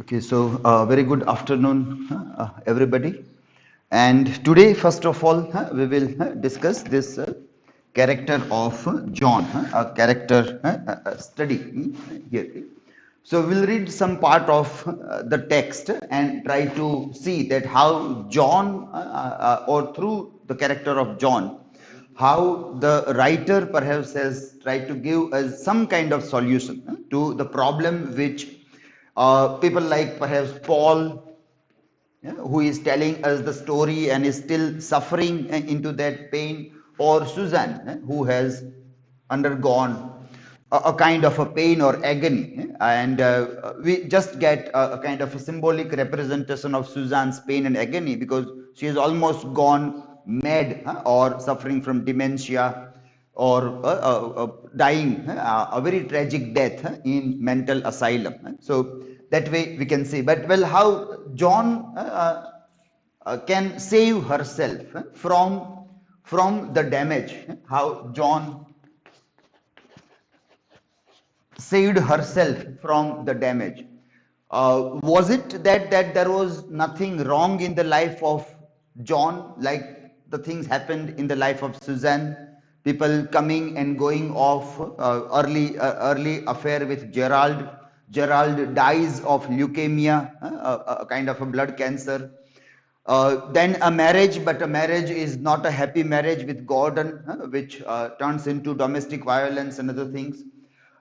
Okay, so very good afternoon, everybody. And today, first of all, we will discuss this character of John, a character study here. So we'll read some part of the text and try to see that how John, or through the character of John, how the writer perhaps has tried to give us some kind of solution to the problem which people like perhaps Paul, yeah, who is telling us the story and is still suffering into that pain, or Susan, who has undergone a kind of a pain or agony, and we just get a kind of a symbolic representation of Susan's pain and agony because she has almost gone mad, or suffering from dementia, or dying a very tragic death in mental asylum. So that way we can see. But well, how John can save herself from the damage? How John saved herself from the damage? Was it that there was nothing wrong in the life of John, like the things happened in the life of Suzanne? People coming and going off, early affair with Gerald. Gerald dies of leukemia, a kind of a blood cancer. Then a marriage, but a marriage is not a happy marriage with Gordon, which turns into domestic violence and other things.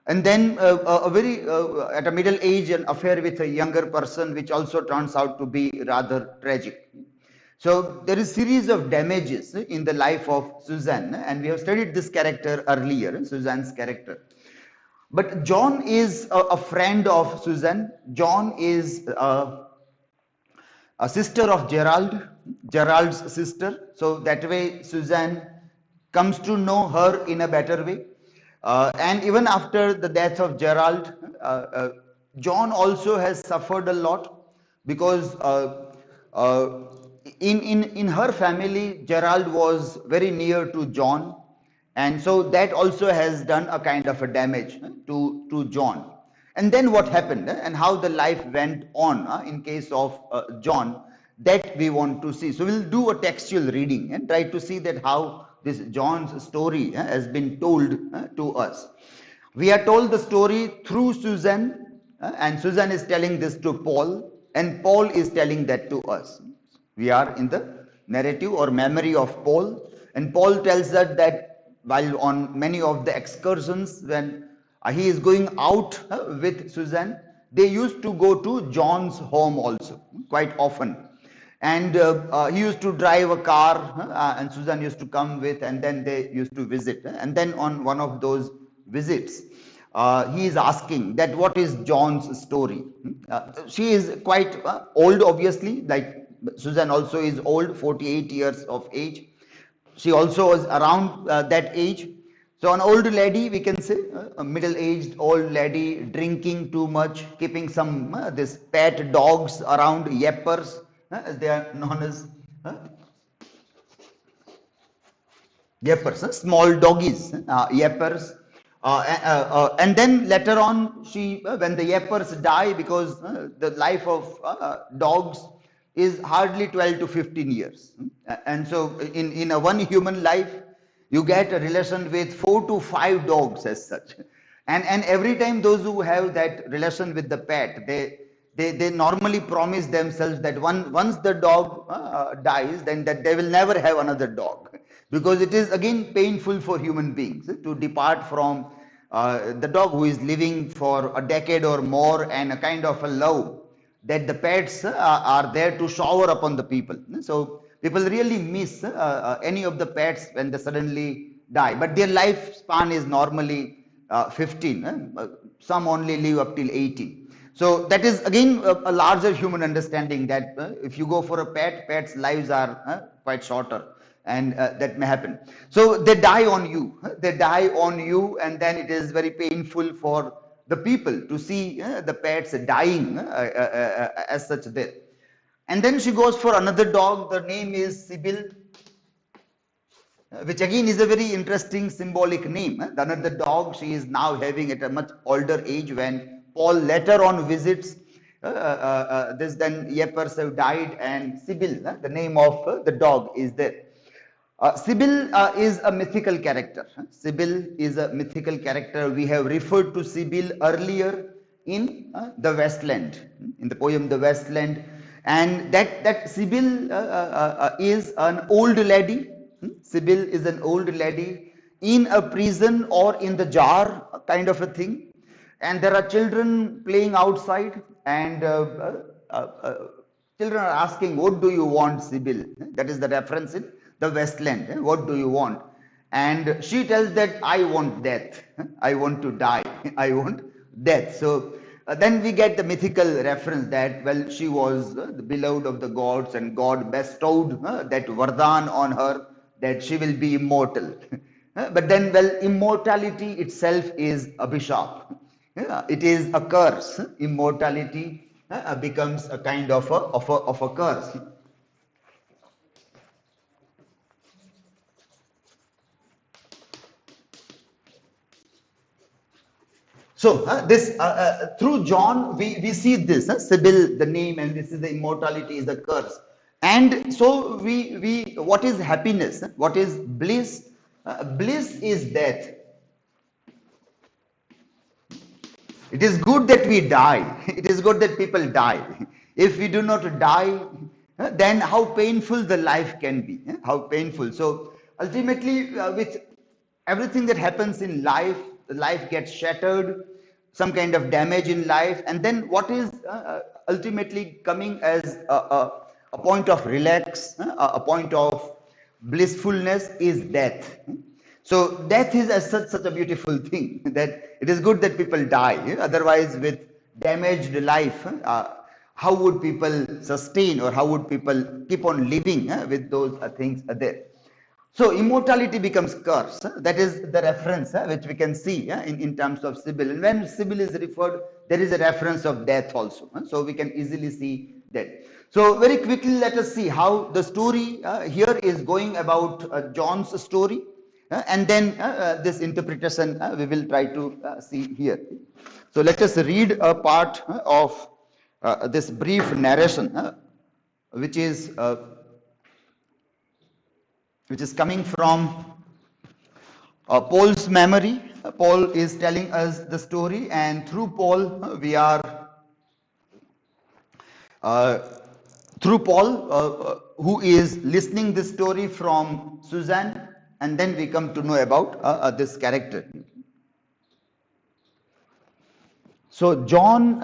And then at a middle age, an affair with a younger person, which also turns out to be rather tragic. So there is series of damages in the life of Suzanne, and we have studied this character earlier, Suzanne's character. But John is a friend of Suzanne. John is a sister of Gerald, Gerald's sister. So that way Suzanne comes to know her in a better way. And even after the death of Gerald, John also has suffered a lot because uh, in her family, Gerald was very near to John, and so that also has done a kind of a damage to John. And then what happened, and how the life went on in case of John, that we want to see. So we'll do a textual reading and try to see that how this John's story has been told to us. We are told the story through Susan, and Susan is telling this to Paul, and Paul is telling that to us. We are in the narrative or memory of Paul, and Paul tells us that while on many of the excursions, when he is going out with Susan, they used to go to John's home also quite often. And he used to drive a car, and Susan used to come with, and then they used to visit. And then on one of those visits, he is asking that what is John's story. She is quite old, obviously, like Susan also is old, 48 years of age. She also was around that age. So an old lady, we can say, a middle-aged old lady, drinking too much, keeping some this pet dogs around, yappers, as they are known as yappers, small doggies, yappers. And then later on, she when the yappers die, because the life of dogs is hardly 12 to 15 years. And so in a one human life, you get a relation with 4 to 5 dogs as such. And every time those who have that relation with the pet, they normally promise themselves that once the dog dies, then that they will never have another dog, because it is again painful for human beings to depart from the dog who is living for a decade or more, and a kind of a love that the pets are there to shower upon the people. So people really miss any of the pets when they suddenly die, but their lifespan is normally 15. Some only live up till 80. So that is again a larger human understanding that if you go for a pet, pets' lives are quite shorter, and that may happen. So they die on you. They die on you, and then it is very painful for the people to see the pets dying as such there. And then she goes for another dog. The name is Sibil, which again is a very interesting symbolic name. The another dog she is now having at a much older age when Paul later on visits, This then Yepers have died, and Sibil, the name of the dog, is there. Sybil is a mythical character. Sybil is a mythical character. We have referred to Sybil earlier in the Westland, in the poem The Westland, and that Sybil is an old lady. Sybil is an old lady in a prison or in the jar, kind of a thing, and there are children playing outside, and children are asking, "What do you want, Sibyl?" That is the reference in the Westland. What do you want? And she tells that I want death. I want to die. I want death. So then we get the mythical reference that, well, she was the beloved of the gods, and God bestowed that vardhan on her that she will be immortal. But then, well, immortality itself is abhishap. It is a curse. Immortality becomes a kind of a curse. So this through John we see this Sibyl, the name, and this is the immortality is the curse. And so we what is happiness? What is bliss? Bliss is death. It is good that we die. It is good that people die. If we do not die, then how painful the life can be. How painful. So ultimately, with everything that happens in life, the life gets shattered, some kind of damage in life, and then what is ultimately coming as a point of relax, a point of blissfulness is death. So death is as such a beautiful thing that it is good that people die. Otherwise, with damaged life, how would people sustain, or how would people keep on living with those things there? So immortality becomes curse. That is the reference which we can see in terms of Sibyl. And when Sibyl is referred, there is a reference of death also. So we can easily see that. So very quickly, let us see how the story here is going about John's story. And then this interpretation we will try to see here. So let us read a part of this brief narration, which is coming from Paul's memory. Paul is telling us the story, and through Paul we are who is listening this story from Suzanne, and then we come to know about this character. So John,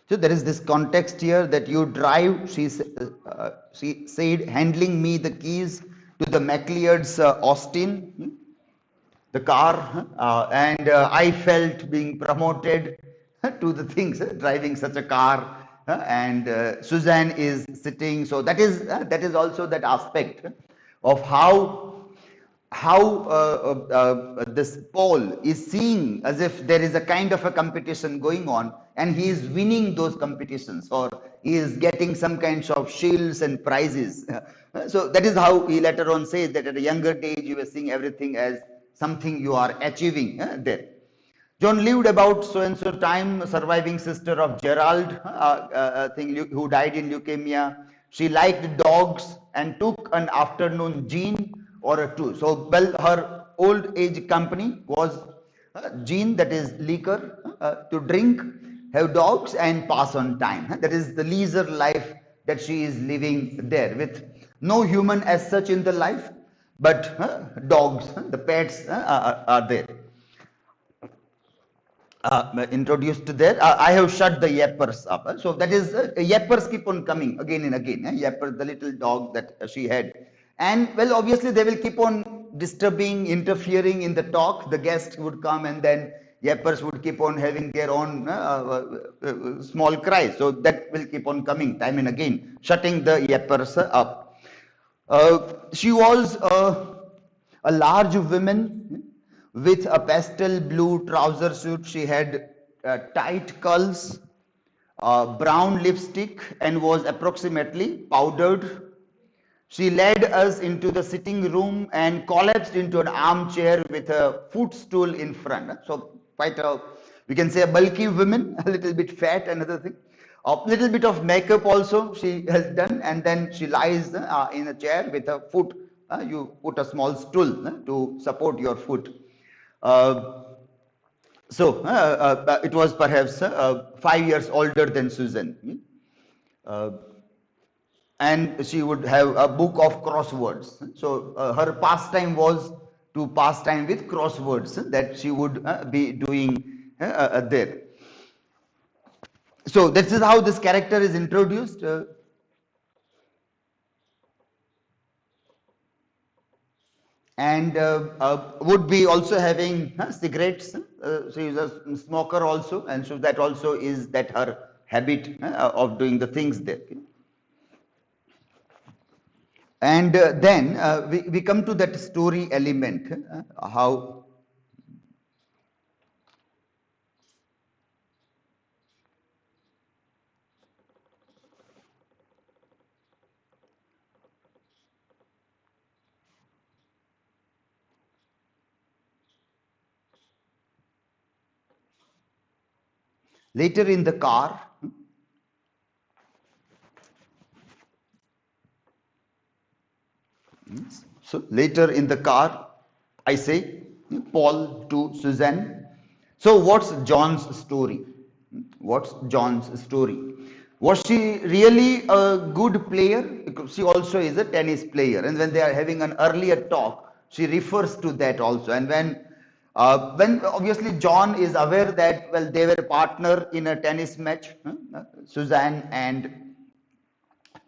so there is this context here that you drive, she said, handling me the keys to the McLeod's Austin, the car, and I felt being promoted to the things, driving such a car, and Suzanne is sitting. So that is also that aspect of how this Paul is seeing as if there is a kind of a competition going on, and he is winning those competitions, or he is getting some kinds of shields and prizes. So that is how he later on says that at a younger age you were seeing everything as something you are achieving there. John lived about so and so time, surviving sister of Gerald, who died in leukemia. She liked dogs and took an afternoon gin or a two. So, well, her old age company was gin, that is liquor, to drink, have dogs, and pass on time. That is the leisure life that she is living there, with no human as such in the life, but dogs, the pets are there. Introduced there. I have shut the yappers up. So that is, yappers keep on coming again and again. Yapper, the little dog that she had. And well, obviously they will keep on disturbing, interfering in the talk. The guest would come, and then yappers would keep on having their own small cries. So that will keep on coming time and again, shutting the yappers up. She was a large woman with a pastel blue trouser suit. She had tight curls, brown lipstick, and was approximately powdered. She led us into the sitting room and collapsed into an armchair with a footstool in front. So quite a We can say a bulky woman, a little bit fat, another thing. A little bit of makeup also she has done, and then she lies in a chair with her foot. You put a small stool to support your foot. Uh, it was perhaps 5 years older than Susan. Uh, and she would have a book of crosswords. So her pastime was to pass time with crosswords that she would be doing there. So this is how this character is introduced. And would be also having cigarettes. She is a smoker also, and so that also is that her habit of doing the things there. And then we come to that story element, how later in the car, so later in the car, I say, Paul to Suzanne. So what's John's story? What's John's story? Was she really a good player? Because she also is a tennis player. And when they are having an earlier talk, she refers to that also. And when obviously John is aware that, well, they were partner in a tennis match, Suzanne and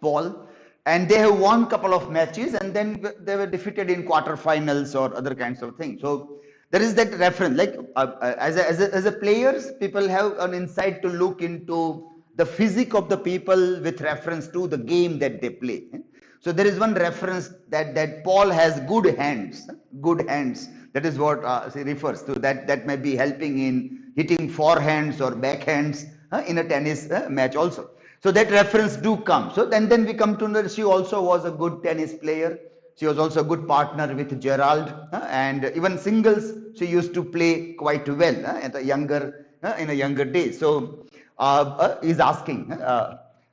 Paul, and they have won couple of matches, and then they were defeated in quarterfinals or other kinds of things. So there is that reference. Like as a players, people have an insight to look into the physique of the people with reference to the game that they play. So there is one reference that Paul has good hands, good hands. That is what he refers to. That may be helping in hitting forehands or backhands in a tennis match also. So that reference do come. So then we come to know she also was a good tennis player. She was also a good partner with Gerald, and even singles she used to play quite well at a younger in a younger day. So he's asking,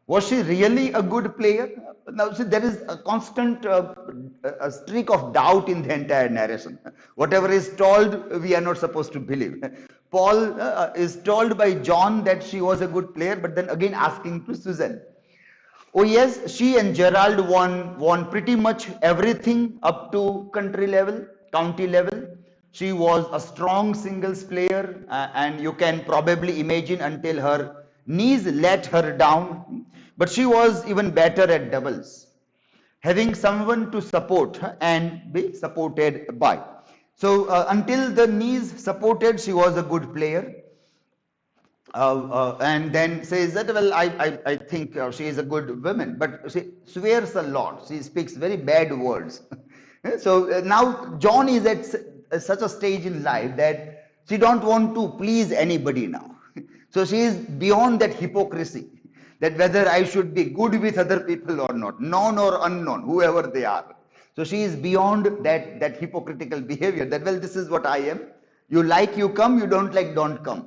was she really a good player? Now see, there is a constant a streak of doubt in the entire narration. Whatever is told, we are not supposed to believe. Paul is told by John that she was a good player, but then again asking to Susan. Oh yes, she and Gerald won pretty much everything up to country level, county level. She was a strong singles player, and you can probably imagine until her knees let her down. But she was even better at doubles, having someone to support and be supported by. So until the knees supported, she was a good player. And then says that, well, I think she is a good woman, but she swears a lot. She speaks very bad words. So now John is at such a stage in life that she don't want to please anybody now. So she is beyond that hypocrisy, that whether I should be good with other people or not, known or unknown, whoever they are. So she is beyond that hypocritical behavior, that, well, this is what I am. You like, you come. You don't like, don't come.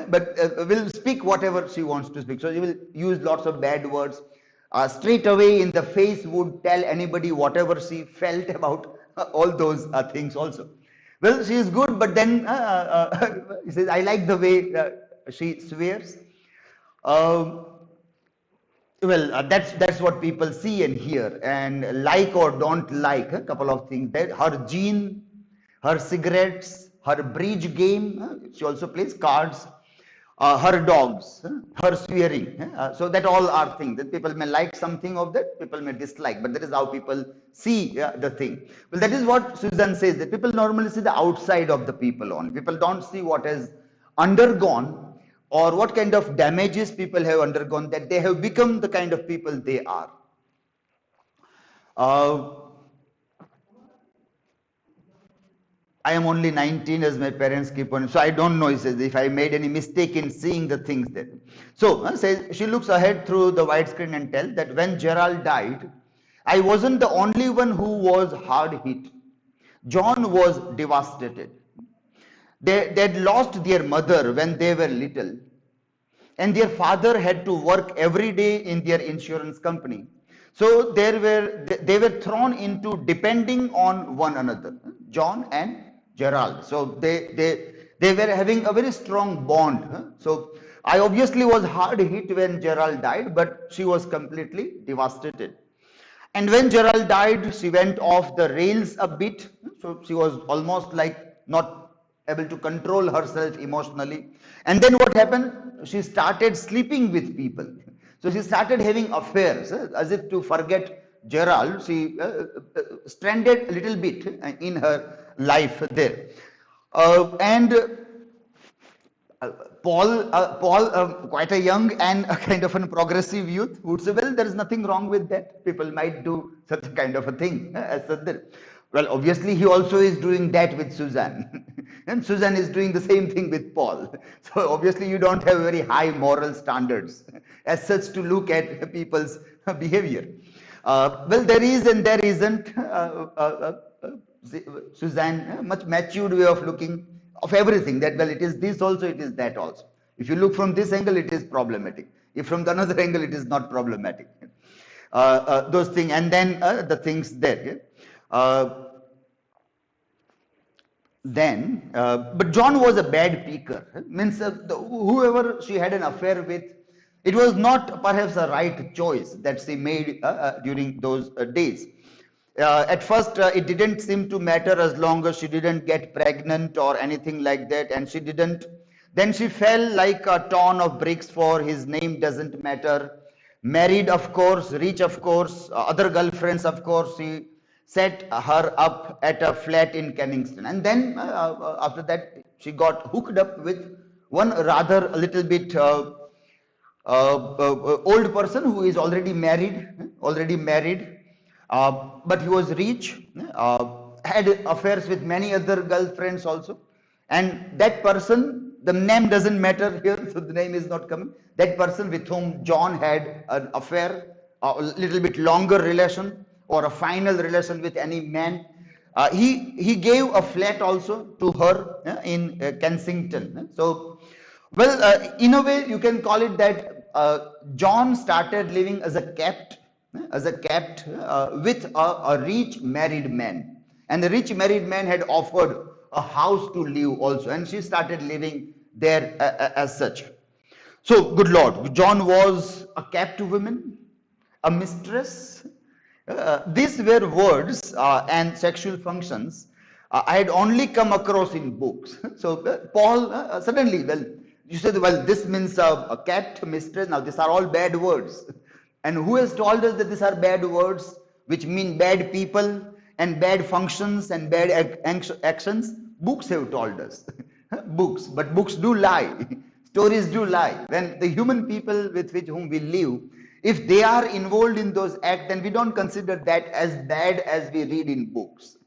But will speak whatever she wants to speak. So she will use lots of bad words. Straight away in the face would tell anybody whatever she felt about all those things also. Well, she is good, but then he says, I like the way she swears. Well, that's what people see and hear, and like or don't like a couple of things. That her gene, her cigarettes, her bridge game. She also plays cards. Her dogs, her swearing. So that all are things that people may like something of that, people may dislike, but that is how people see the thing. Well, that is what Susan says, that people normally see the outside of the people only. People don't see what has undergone or what kind of damages people have undergone, that they have become the kind of people they are. I am only 19, as my parents keep on, so I don't know, he says, if I made any mistake in seeing the things there. So says, she looks ahead through the widescreen and tells that when Gerald died, I wasn't the only one who was hard hit. John was devastated. They had lost their mother when they were little, and their father had to work every day in their insurance company. So they were thrown into depending on one another, John and Gerald. So they were having a very strong bond. So I obviously was hard hit when Gerald died, but she was completely devastated. And when Gerald died, she went off the rails a bit. So she was almost like not able to control herself emotionally. And then what happened? She started sleeping with people. So she started having affairs, as if to forget Gerald. She stranded a little bit in her life there. And Paul, quite a young and a kind of a progressive youth, would say, well, there is nothing wrong with that. People might do such a kind of a thing. Well, obviously, he also is doing that with Suzanne. And Suzanne is doing the same thing with Paul. So, obviously, you don't have very high moral standards as such to look at people's behavior. Well, there is and there isn't. Suzanne, much matured way of looking of everything, that well, it is this also, it is that also. If you look from this angle, it is problematic. If from the another angle, it is not problematic. Those things, and then the things there. But John was a bad picker. Means whoever she had an affair with, it was not perhaps a right choice that she made during those days. At first, it didn't seem to matter as long as she didn't get pregnant or anything like that, and she didn't. Then she fell like a ton of bricks for his name doesn't matter. Married, of course, rich, of course, other girlfriends, of course. She set her up at a flat in Kennington, and then after that, she got hooked up with one rather a little bit old person who is already married, but he was rich, had affairs with many other girlfriends also. And that person, the name doesn't matter here, so the name is not coming. That person with whom John had an affair, a little bit longer relation or a final relation with any man, he gave a flat also to her in Kensington. So, well, in a way, you can call it that John started living as a capt with a rich married man, and the rich married man had offered a house to live also, and she started living there as such. So, good Lord, John was a captive woman, a mistress. These were words and sexual functions I had only come across in books. So Paul suddenly, well, you said, well, this means a cat, mistress. Now, these are all bad words. And who has told us that these are bad words, which mean bad people and bad functions and bad actions? Books have told us. Books, but books do lie. Stories do lie. When the human people with whom we live, if they are involved in those acts, then we don't consider that as bad as we read in books.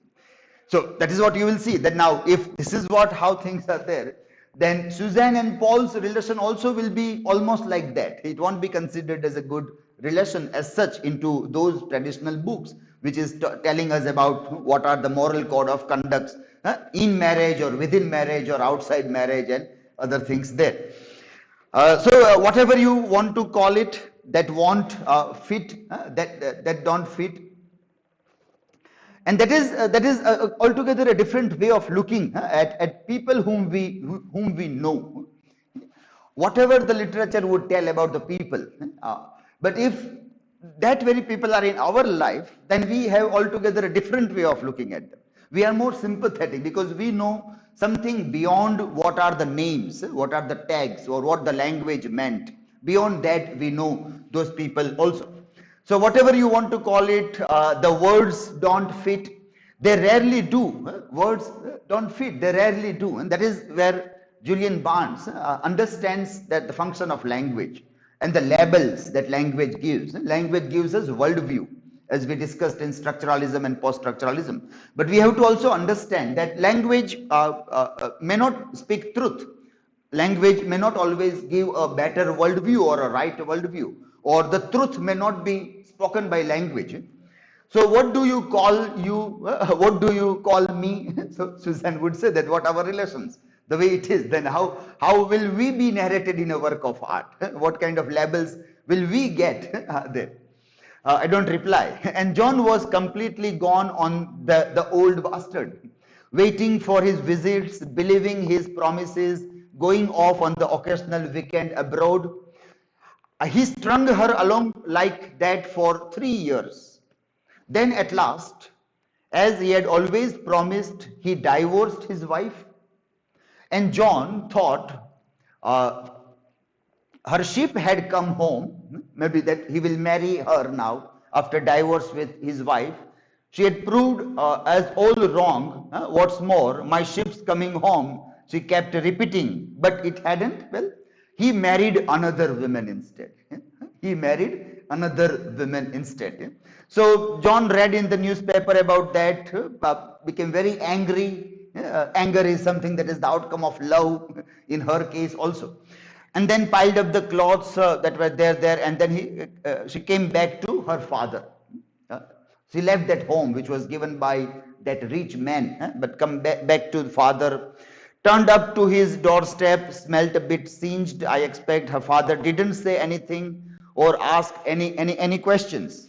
So that is what you will see, that now if this is how things are there, then Suzanne and Paul's relation also will be almost like that. It won't be considered as a good relation as such into those traditional books, which is telling us about what are the moral code of conducts in marriage or within marriage or outside marriage and other things there. So whatever you want to call it, that won't fit, that don't fit. And that is altogether a different way of looking at people whom we know. Whatever the literature would tell about the people, but if that very people are in our life, then we have altogether a different way of looking at them. We are more sympathetic because we know something beyond what are the names, what are the tags, or what the language meant. Beyond that, we know those people also. So whatever you want to call it, the words don't fit. They rarely do. Words don't fit. They rarely do. And that is where Julian Barnes understands that the function of language and the labels that language gives. Language gives us worldview, as we discussed in structuralism and post-structuralism. But we have to also understand that language may not speak truth. Language may not always give a better worldview or a right worldview, or the truth may not be spoken by language. So what do you call you? What do you call me? So Susan would say that what our relations? the way it is, then how will we be narrated in a work of art? What kind of labels will we get there? I don't reply. And John was completely gone on the old bastard, waiting for his visits, believing his promises, going off on the occasional weekend abroad. He strung her along like that for 3 years. Then at last, as he had always promised, he divorced his wife. And John thought her ship had come home, maybe that he will marry her now after divorce with his wife. She had proved as all wrong. What's more, my ship's coming home, she kept repeating, but it hadn't. Well, he married another woman instead. He married another woman instead. So John read in the newspaper about that, became very angry. Anger is something that is the outcome of love in her case also. And then piled up the clothes that were there, and then she came back to her father. She left that home which was given by that rich man, but come back to the father. Turned up to his doorstep, smelt a bit singed. I expect her father didn't say anything or ask any questions.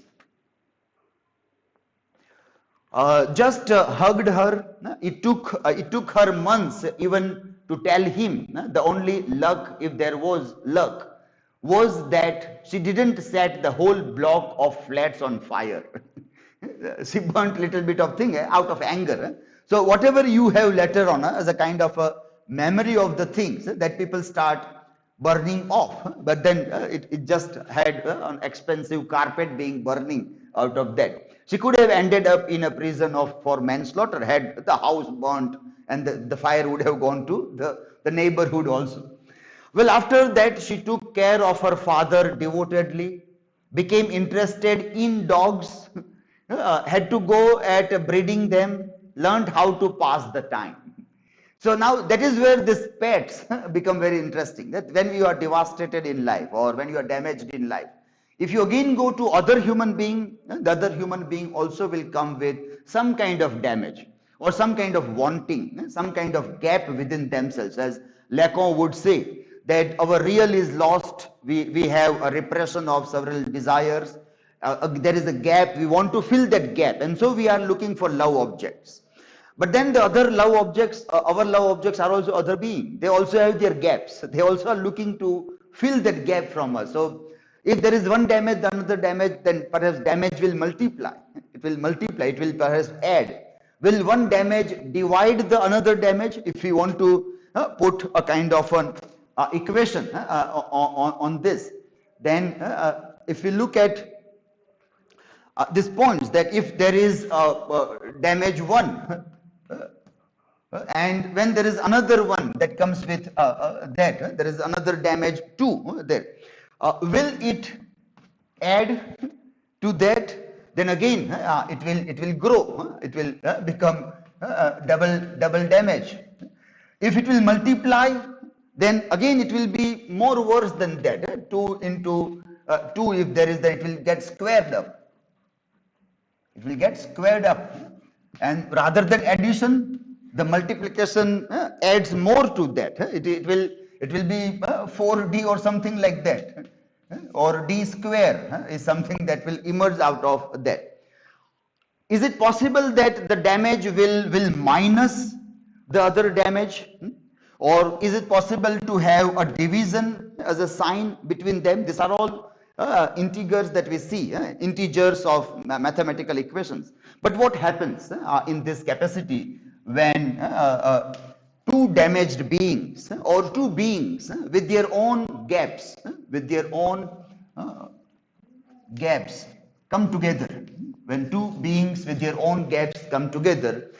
Just hugged her. It took her months even to tell him. The only luck, if there was luck, was that she didn't set the whole block of flats on fire. She burnt little bit of thing out of anger. So whatever you have later on as a kind of a memory of the things that people start burning off, but then it just had an expensive carpet being burning out of that. She could have ended up in a prison for manslaughter had the house burnt, and the fire would have gone to the neighborhood also. Well, after that, she took care of her father devotedly, became interested in dogs, had to go at breeding them, learned how to pass the time. So now that is where these pets become very interesting. That when you are devastated in life or when you are damaged in life, if you again go to other human being, the other human being also will come with some kind of damage or some kind of wanting, some kind of gap within themselves. As Lacan would say, that our real is lost, we have a repression of several desires, there is a gap, we want to fill that gap, and so we are looking for love objects. But then the other love objects, our love objects are also other beings. They also have their gaps. They also are looking to fill that gap from us. So if there is one damage, another damage, then perhaps damage will multiply. It will multiply, it will perhaps add. Will one damage divide the another damage? If we want to put a kind of an equation on this, then if we look at this points that if there is damage 1, and when there is another one that comes with that, there is another damage 2 there, will it add to that? Then again it will grow, it will become double damage. If it will multiply, then again it will be more worse than that. 2 into 2, if there is, that it will get squared up. It will get squared up, and rather than addition, the multiplication adds more to that. It will be 4d or something like that, or d square is something that will emerge out of that. Is it possible that the damage will minus the other damage, or is it possible to have a division as a sign between them? These are all integers that we see, integers of mathematical equations. But what happens in this capacity when two damaged beings or two beings with their own gaps, come together? When two beings with their own gaps come together,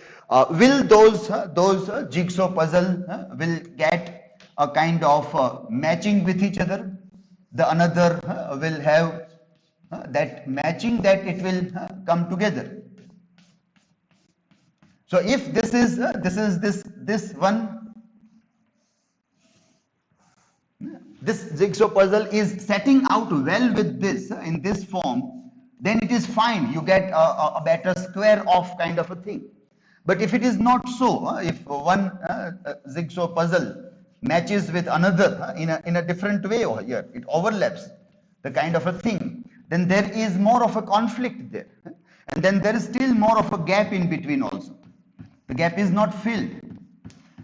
will those jigsaw puzzle will get a kind of matching with each other? The another will have that matching, that it will come together. So if this is this one, this jigsaw puzzle is setting out well with this in this form, then it is fine. You get a better square off kind of a thing. But if it is not so, if one jigsaw puzzle matches with another in a different way over here, it overlaps the kind of a thing, then there is more of a conflict there. And then there is still more of a gap in between also. The gap is not filled.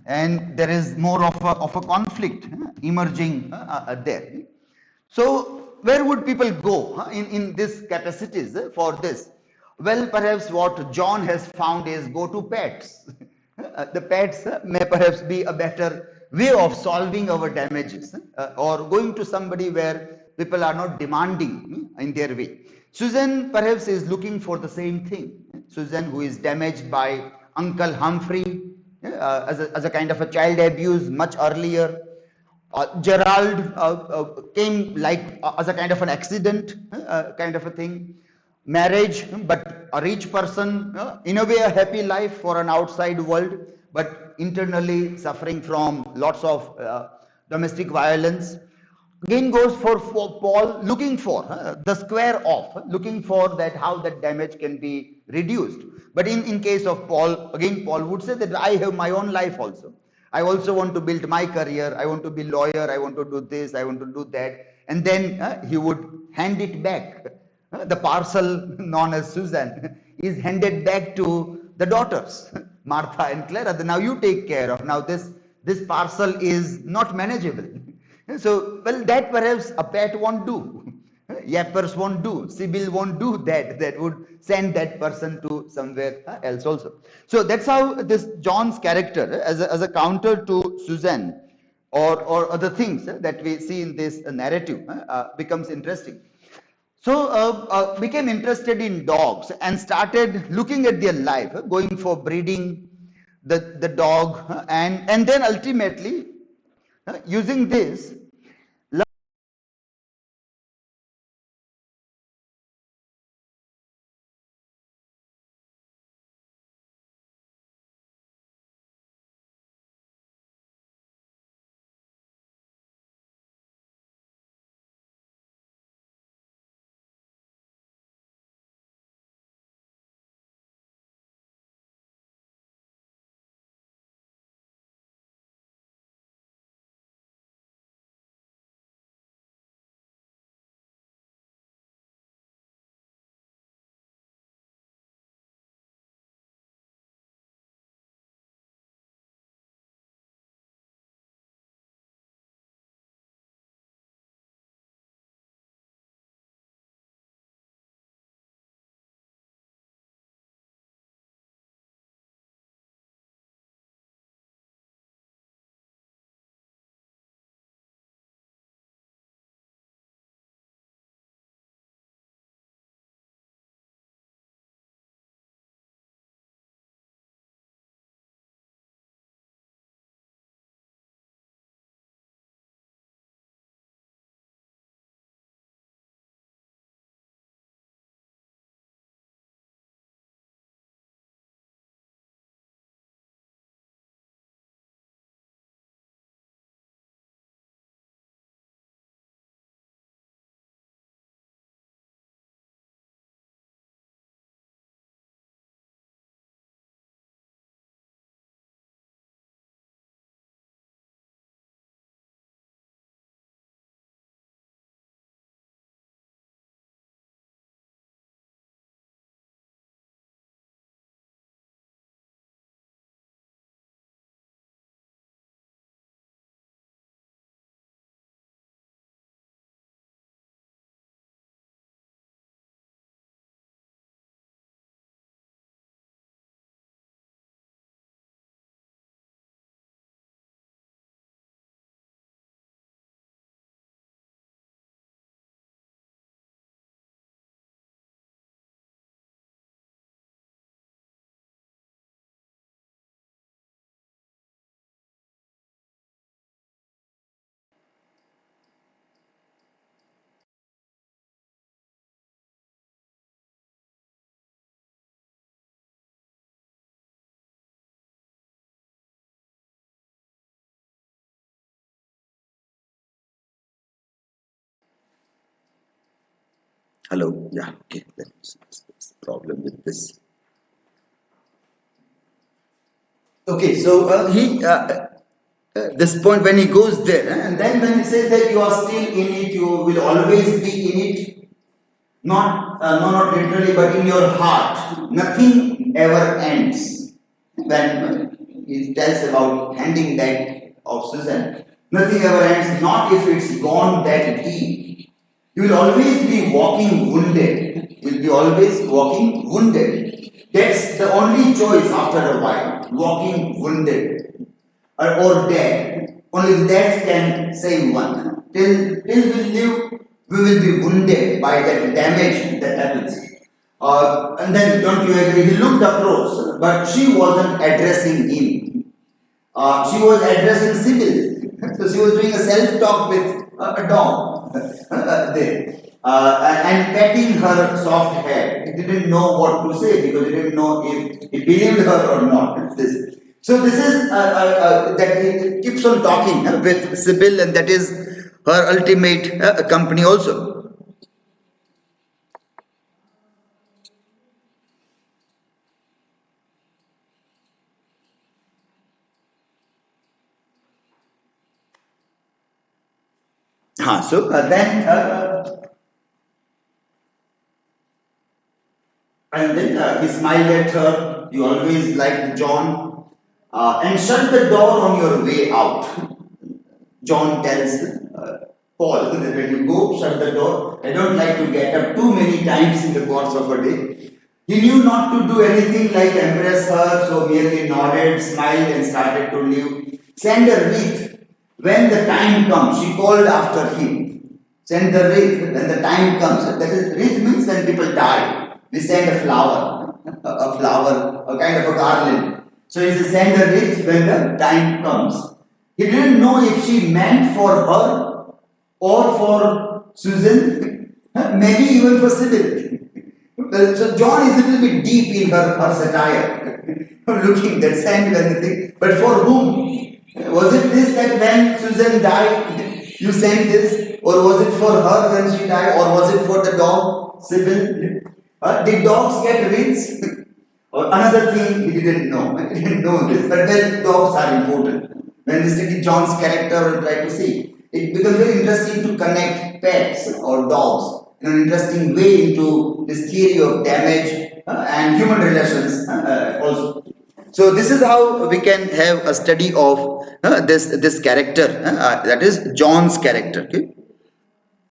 And there is more of a conflict emerging there. So where would people go in these capacities for this? Well, perhaps what John has found is go to pets. The pets may perhaps be a better way of solving our damages, or going to somebody where people are not demanding in their way. Susan perhaps is looking for the same thing. Susan, who is damaged by Uncle Humphrey as a kind of a child abuse much earlier. Gerald came like as a kind of an accident, kind of a thing. Marriage, but a rich person, in a way a happy life for an outside world, but internally suffering from lots of domestic violence. Again goes for Paul, looking for the square off, looking for that how that damage can be reduced. But in case of Paul, again Paul would say that I have my own life also. I also want to build my career. I want to be lawyer. I want to do this. I want to do that. And then he would hand it back. The parcel known as Susan is handed back to the daughters, Martha and Clara. Now you take care of. Now this parcel is not manageable. So, well, that perhaps a pet won't do. Yappers won't do. Sibil won't do that. That would send that person to somewhere else also. So that's how this John's character, as a counter to Suzanne, or other things that we see in this narrative, becomes interesting. So became interested in dogs and started looking at their life, going for breeding the dog, and then ultimately using this. Hello. Yeah. Okay. That's the problem with this. Okay, so this point when he goes there, and then when he says that you are still in it, you will always be in it, not literally, but in your heart. Nothing ever ends. When he tells about handing that of Susan, nothing ever ends. Not if it's gone that deep. You will always be walking wounded. You will be always walking wounded. That's the only choice after a while. Walking wounded or dead. Only death can save one. Till we live, we will be wounded by that damage that happens. And then, don't you agree? He looked across, but she wasn't addressing him. She was addressing Sibil. So she was doing a self-talk with a dog there. And petting her soft hair. He didn't know what to say because he didn't know if he believed her or not. So this is that he keeps on talking with Sybil, and that is her ultimate company also. So then and then he smiled at her. You always liked John, and shut the door on your way out. John tells Paul that when you go, shut the door. I don't like to get up too many times in the course of a day. He knew not to do anything like embrace her, so merely nodded, smiled, and started to leave. Send a wreath when the time comes. She called after him. Send the wreath when the time comes. That is, wreath means when people die. We send a flower, a kind of a garland. So he says, send a wreath when the time comes. He didn't know if she meant for her or for Susan, maybe even for Sibil. So John is a little bit deep in her satire, looking that sand and everything. But for whom? Was it this that when Susan died, you sent this? Or was it for her when she died? Or was it for the dog, Sibyl? Did dogs get wreaths? Or another thing he didn't know. He didn't know this. But then dogs are important. When we study John's character and try to see, it becomes very interesting to connect pets or dogs in an interesting way into this theory of damage and human relations also. So this is how we can have a study of this character, that is John's character. Okay?